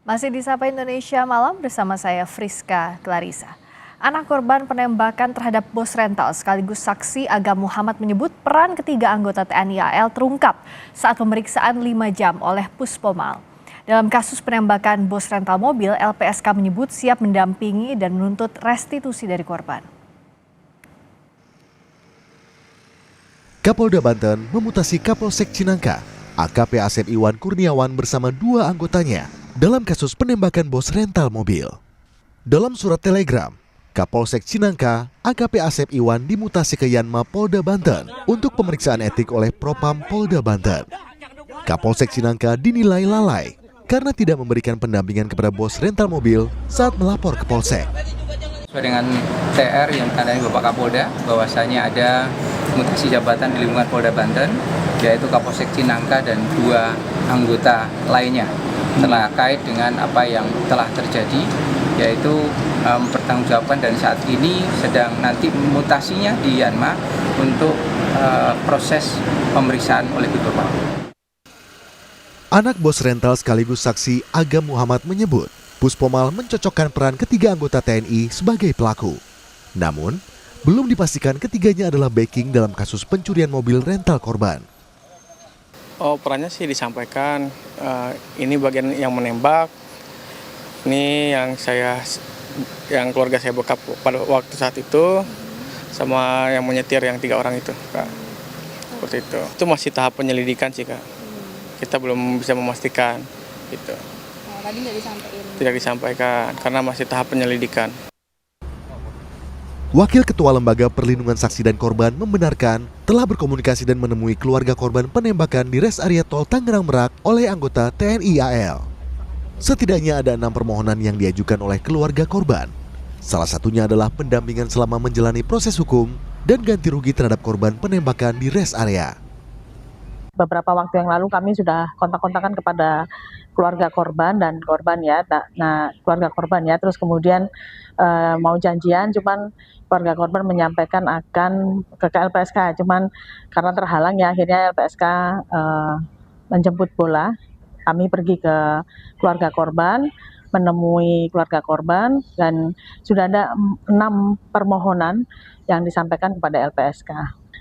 Masih di Sapa Indonesia Malam bersama saya Friska Clarissa. Anak korban penembakan terhadap bos rental sekaligus saksi Agam Muhammad menyebut peran ketiga anggota TNI AL terungkap saat pemeriksaan 5 jam oleh Puspomal. Dalam kasus penembakan bos rental mobil, LPSK menyebut siap mendampingi dan menuntut restitusi dari korban. Kapolda Banten memutasi Kapolsek Cinangka, AKP Asep Iwan Kurniawan bersama 2 anggotanya dalam kasus penembakan bos rental mobil. Dalam surat telegram, Kapolsek Cinangka, AKP Asep Iwan dimutasi ke Yanma Polda Banten untuk pemeriksaan etik oleh Propam Polda Banten. Kapolsek Cinangka dinilai lalai karena tidak memberikan pendampingan kepada bos rental mobil saat melapor ke Polsek. Sesuai dengan TR yang tandanya Bapak Kapolda, bahwasanya ada mutasi jabatan di lingkungan Polda Banten, yaitu Kapolsek Cinangka dan 2 anggota lainnya terkait dengan apa yang telah terjadi, yaitu mempertanggungjawabkan dan saat ini sedang nanti mutasinya di Yanma untuk proses pemeriksaan oleh Puspomal. Anak bos rental sekaligus saksi Agam Muhammad menyebut Puspomal mencocokkan peran ketiga anggota TNI sebagai pelaku. Namun, belum dipastikan ketiganya adalah backing dalam kasus pencurian mobil rental korban. Perannya sih disampaikan, ini bagian yang menembak, ini yang keluarga saya bokap pada waktu saat itu, sama yang menyetir yang 3 orang itu, Kak. Seperti itu. Itu masih tahap penyelidikan sih, Kak. Kita belum bisa memastikan, gitu. Tadi nggak disampaikan? Tidak disampaikan, karena masih tahap penyelidikan. Wakil Ketua Lembaga Perlindungan Saksi dan Korban membenarkan telah berkomunikasi dan menemui keluarga korban penembakan di res area tol Tangerang Merak oleh anggota TNI AL. Setidaknya ada 6 permohonan yang diajukan oleh keluarga korban. Salah satunya adalah pendampingan selama menjalani proses hukum dan ganti rugi terhadap korban penembakan di res area. Beberapa waktu yang lalu kami sudah kontak-kontakan kepada keluarga korban dan korban ya. Nah, keluarga korban ya, terus kemudian mau janjian, cuman keluarga korban menyampaikan akan ke LPSK, cuman karena terhalang ya akhirnya LPSK menjemput bola. Kami pergi ke keluarga korban, menemui keluarga korban dan sudah ada 6 permohonan yang disampaikan kepada LPSK.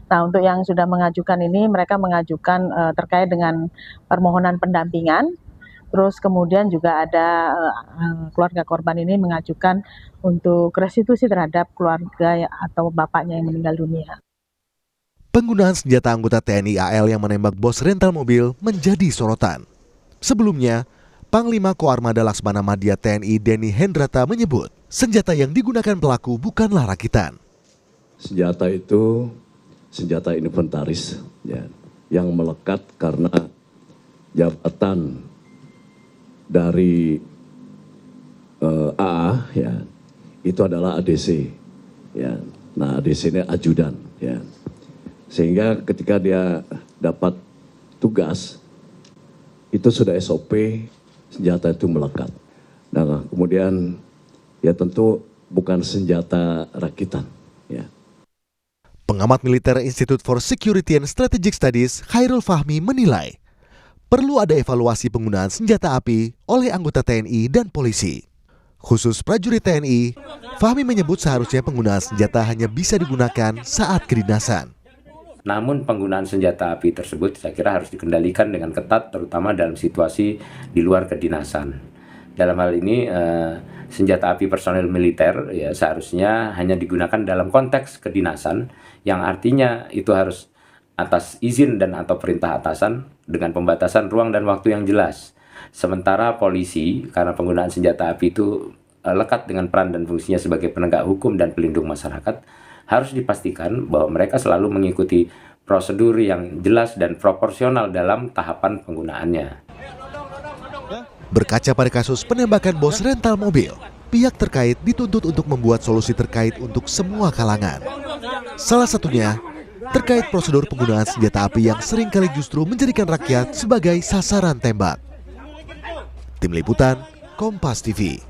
Nah, untuk yang sudah mengajukan ini, mereka mengajukan terkait dengan permohonan pendampingan. Terus kemudian juga ada keluarga korban ini mengajukan untuk restitusi terhadap keluarga atau bapaknya yang meninggal dunia. Penggunaan senjata anggota TNI AL yang menembak bos rental mobil menjadi sorotan. Sebelumnya, Panglima Koarmada Laksmana Madya TNI Denny Hendrata menyebut senjata yang digunakan pelaku bukanlah rakitan. Senjata itu senjata inventaris ya, yang melekat karena jabatan dari AA ya, itu adalah ADC ya. Nah, ADC ini ajudan ya. Sehingga ketika dia dapat tugas itu sudah SOP senjata itu melekat. Nah, kemudian ya tentu bukan senjata rakitan ya. Pengamat militer Institute for Security and Strategic Studies, Khairul Fahmi menilai perlu ada evaluasi penggunaan senjata api oleh anggota TNI dan polisi. Khusus prajurit TNI, Fahmi menyebut seharusnya penggunaan senjata hanya bisa digunakan saat kedinasan. Namun penggunaan senjata api tersebut saya kira harus dikendalikan dengan ketat, terutama dalam situasi di luar kedinasan. Dalam hal ini senjata api personel militer ya seharusnya hanya digunakan dalam konteks kedinasan, yang artinya itu harus atas izin dan atau perintah atasan dengan pembatasan ruang dan waktu yang jelas. Sementara polisi, karena penggunaan senjata api itu lekat dengan peran dan fungsinya sebagai penegak hukum dan pelindung masyarakat, harus dipastikan bahwa mereka selalu mengikuti prosedur yang jelas dan proporsional dalam tahapan penggunaannya. Berkaca pada kasus penembakan bos rental mobil, pihak terkait dituntut untuk membuat solusi terkait untuk semua kalangan. Salah satunya terkait prosedur penggunaan senjata api yang seringkali justru menjadikan rakyat sebagai sasaran tembak. Tim Liputan, Kompas TV.